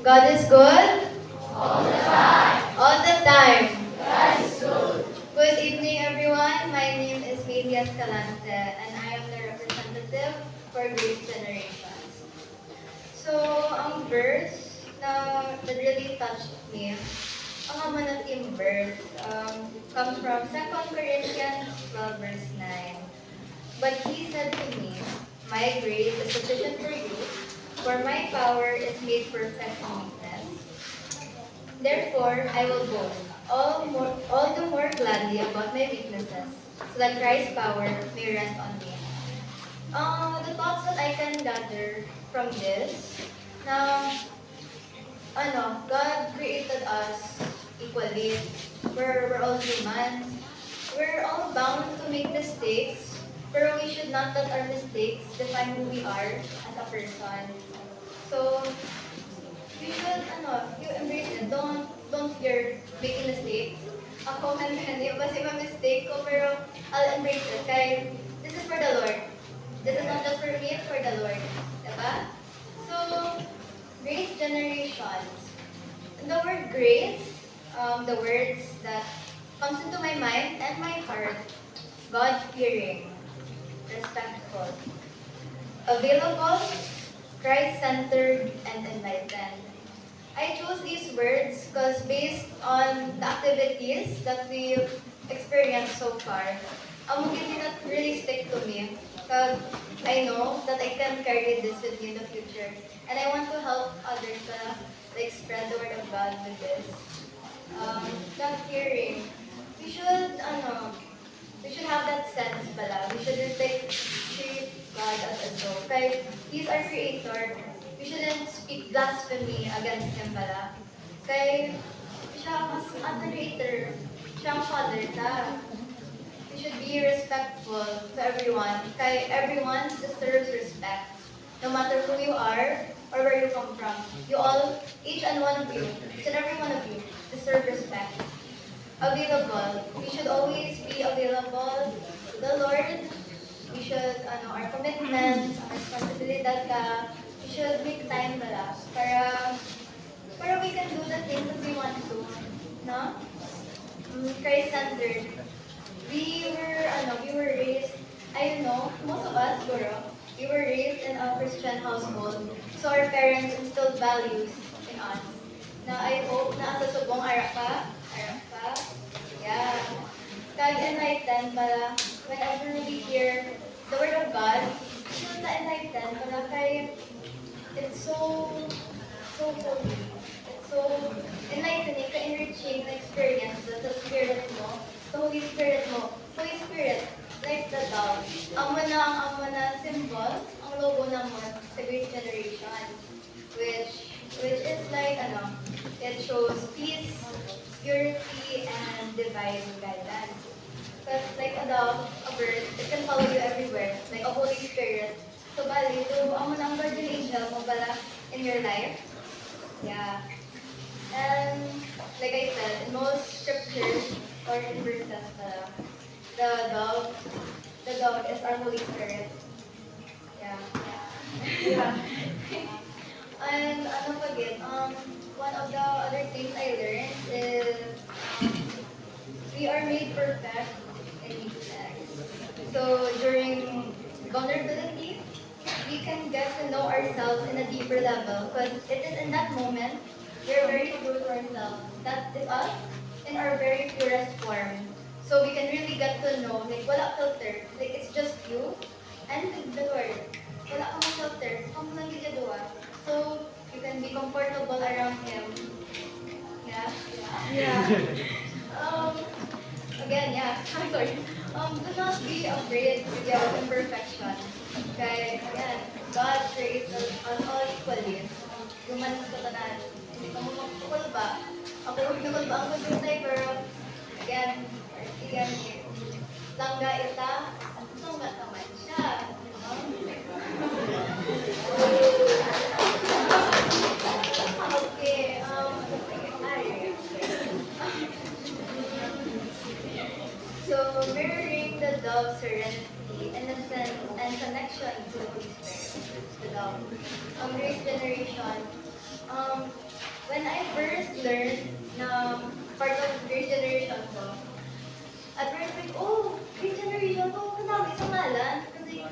God is good All the time. all the time. God is good. Good evening, everyone. My name is Maisie Escalante, and I am the representative for Grace Generations. So, ang verse that really touched me, ang ama na team verse, comes from 2 Corinthians 12, verse 9. But he said to me, my grace is sufficient for you, for my power is made perfect in weakness. Therefore, I will boast all the more gladly about my weaknesses, so that Christ's power may rest on me. The thoughts that I can gather from this, na God created us equally. We're all human. We're all bound to make mistakes, pero we should not let our mistakes define who we are as a person. So, you should, you embrace it. Don't fear making mistakes. Ako, hindi ba si mistake ko, pero I'll embrace it. Kaya, this is for the Lord. This is not just for me, it's for the Lord. Diba? So, grace generations. The word grace, the words that comes into my mind and my heart, God-fearing, respectful, available, Christ-centered, and enlightened. I chose these words because based on the activities that we've experienced so far, did not really stick to me. Because I know that I can carry this with me in the future. And I want to help others to spread the word of God with this. God fearing. We should, we should have that sense pala. We shouldn't treat God as a joke. Kaya He's our creator. We shouldn't speak blasphemy against Him pala. Kaya siya ang creator. Siya ang father ta. We should be respectful to everyone. Kaya everyone deserves respect. No matter who you are or where you come from. You all, each and one of you, each and every one of you, deserve respect. Available. We should always be available to the Lord. We should, our commitments, our responsibilidad ka, we should make time para we can do the things that we want to. No? Christ-centered. We were raised, I know, most of us, we were raised in a Christian household. So our parents instilled values in us. Na I hope na sa subong ara ka. Yeah. God enlighten para whenever we hear the word of God, should na enlighten para kay it's so holy. It's so enlightening, ka-enriching na experience sa spirit mo, sa Holy Spirit mo. Holy Spirit, like the dove. Ang na symbol, ang logo naman sa Grace Generation, which is like, it shows peace, purity, and divine guidance. Because like a dove, a bird, it can follow you everywhere, like a Holy Spirit. So bali, ang guardian angel mo pala in your life. Yeah. And like I said, in most scriptures or in verses, the dove is our Holy Spirit. Yeah. Yeah. And one of the other things I learned is we are made perfect in weakness. So during vulnerability, we can get to know ourselves in a deeper level because it is in that moment we're very true to ourselves. That is us in our very purest form. So we can really get to know, like wala filter, like it's just you and the Lord. Wala kang filter, kung lang ginagawa. So you can be comfortable around Him. Yeah? Yeah. Again, yeah, I'm sorry. Do not be afraid with your imperfection. Okay, again, God created us all equally. Human sa katanan. Hindi ka mo magpukul ba? Ako magpukul ba ang magputay, pero again, langga ita, langga naman siya. Okay, so mirroring the dove's serenity, innocence, and connection to the Holy Spirit, the dove. Grace Generation, When I first learned na part of Grace Generation ko, at first like, oh, Grace Generation to, kanami sa ngalan. Kasi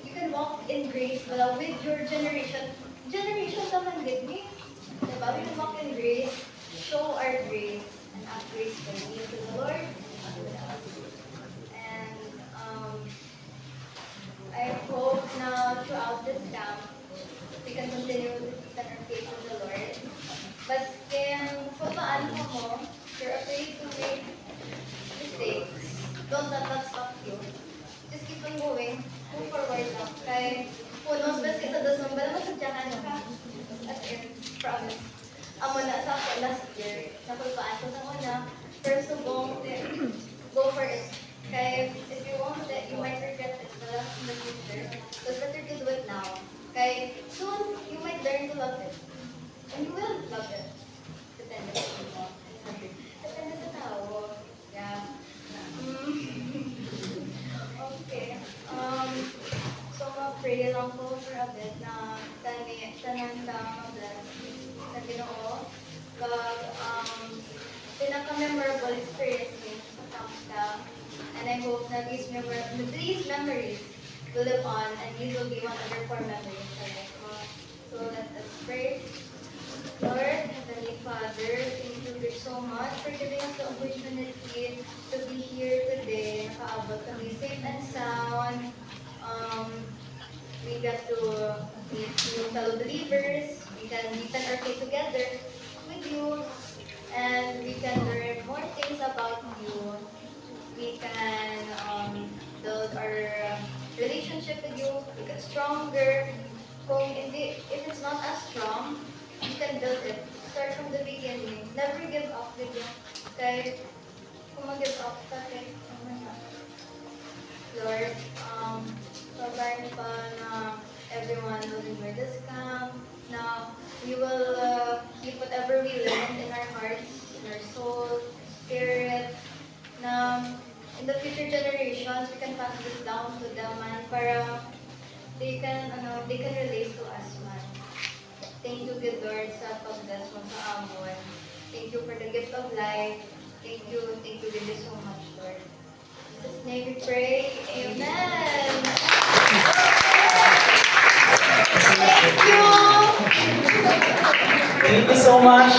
you can walk in grace with your generation. Generation naman din ni. Diba? We can walk in grace, show our grace, and act gracefully to the Lord. And I hope na throughout this camp, we can continue to deepen our faith in the Lord. Maski kung paano mo, you're afraid to make mistakes, don't let that stop you. Just keep on going, move forward lang. Kaya, who knows, basta sa December, masadyakan ka. As in, promise. Amo na sa ako last year, napagpaan ko sa una, first of all, go for it. Kaya, if you want it, you might regret it in the future. So it's better to do it now. Kaya, soon, you might learn to love it. And you will love it. Depende sa mo. Depende sa tao. Yeah. Okay. So, mag-pray lang po for a bit na tanan ka mag-bless sa Ginoo. Pag pinaka-memorable experience niyo sa Kamsta. And I hope na these memories will live on and these will be one of your core memories. So let us pray. Lord, Heavenly Father, thank you so much for giving us the opportunity to be here today. Nakaabot kami safe and sound. We got to meet new fellow believers. We can deepen our faith together with you. And we can learn more things about you. We can build our relationship with you, make it stronger. If it's not as strong, you can build it. Start from the beginning. Never give up with you. Okay? Kung mag-give up ka, okay? Lord, provide pa na everyone will enjoy this camp. Now, we will keep whatever we learned in our hearts, in our soul, spirit. Na in the future generations, we can pass this down to them man, para they can relate to us man. Thank you, good Lord, sa pag-bless mo sa amon. Thank you for the gift of life. Thank you really so much, Lord. In Jesus' name we pray. Amen. Thank you. Thank you so much.